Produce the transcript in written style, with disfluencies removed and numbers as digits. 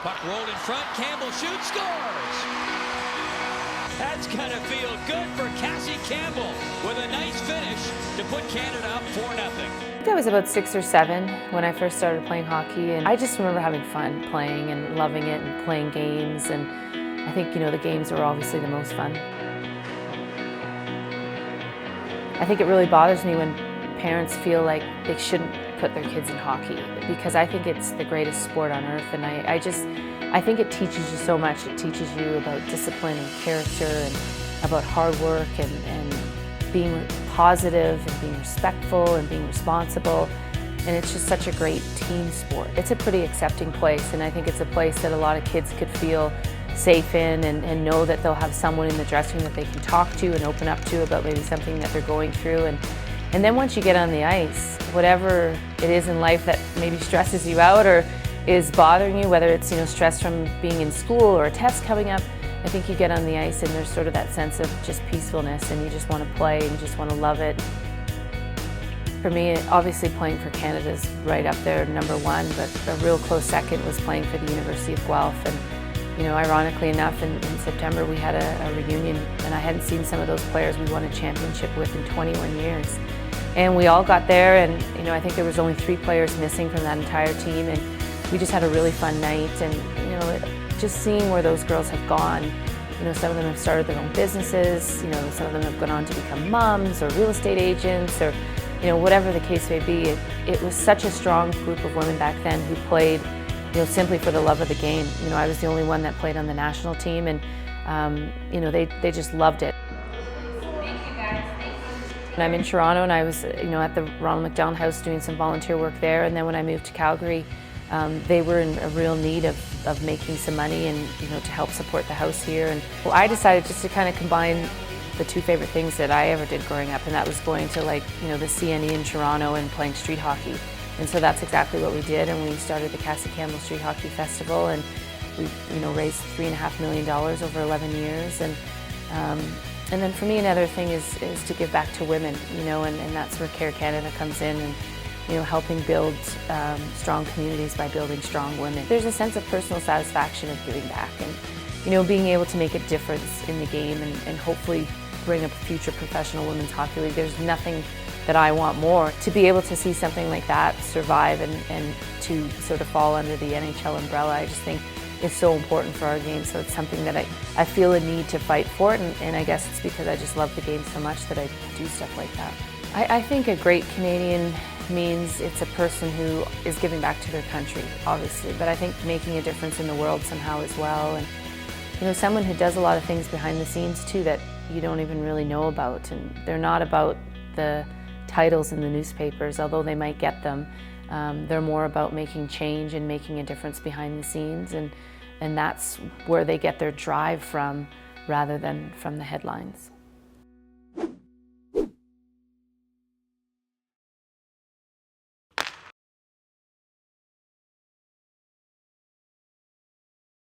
Puck rolled in front, Campbell shoots, scores! That's gonna feel good for Cassie Campbell with a nice finish to put Canada up 4-0. I think I was about 6 or 7 when I first started playing hockey, and I just remember having fun playing and loving it and playing games, and I think, the games were obviously the most fun. I think it really bothers me when parents feel like they shouldn't put their kids in hockey, because I think it's the greatest sport on earth, and I think it teaches you so much. It teaches you about discipline and character and about hard work and being positive and being respectful and being responsible, and it's just such a great team sport. It's a pretty accepting place, and I think it's a place that a lot of kids could feel safe in and know that they'll have someone in the dressing room that they can talk to and open up to about maybe something that they're going through. And then once you get on the ice, whatever it is in life that maybe stresses you out or is bothering you, whether it's stress from being in school or a test coming up, I think you get on the ice and there's sort of that sense of just peacefulness, and you just want to play and you just want to love it. For me, obviously playing for Canada is right up there, #1, but a real close second was playing for the University of Guelph. And ironically enough, in September we had a reunion, and I hadn't seen some of those players we won a championship with in 21 years. And we all got there, and I think there was only 3 players missing from that entire team, and we just had a really fun night. And just seeing where those girls have gone, some of them have started their own businesses, some of them have gone on to become moms or real estate agents, or whatever the case may be. It was such a strong group of women back then who played simply for the love of the game. I was the only one that played on the national team, and they just loved it. And I'm in Toronto, and I was at the Ronald McDonald House doing some volunteer work there, and then when I moved to Calgary, they were in a real need of making some money and to help support the house here. And well, I decided just to kind of combine the 2 favorite things that I ever did growing up, and that was going to the CNE in Toronto and playing street hockey. And so that's exactly what we did, and we started the Cassie Campbell Street Hockey Festival, and we raised $3.5 million over 11 years. And then for me, another thing is to give back to women, and that's where Care Canada comes in, and helping build strong communities by building strong women. There's a sense of personal satisfaction of giving back, and being able to make a difference in the game, and hopefully bring a future professional women's hockey league. There's nothing that I want more. To be able to see something like that survive and to sort of fall under the NHL umbrella, I just think is so important for our game. So it's something that I feel a need to fight for, and I guess it's because I just love the game so much that I do stuff like that. I think a great Canadian means it's a person who is giving back to their country, obviously, but I think making a difference in the world somehow as well. And someone who does a lot of things behind the scenes too that you don't even really know about, and they're not about the titles in the newspapers, although they might get them. They're more about making change and making a difference behind the scenes, and that's where they get their drive from rather than from the headlines.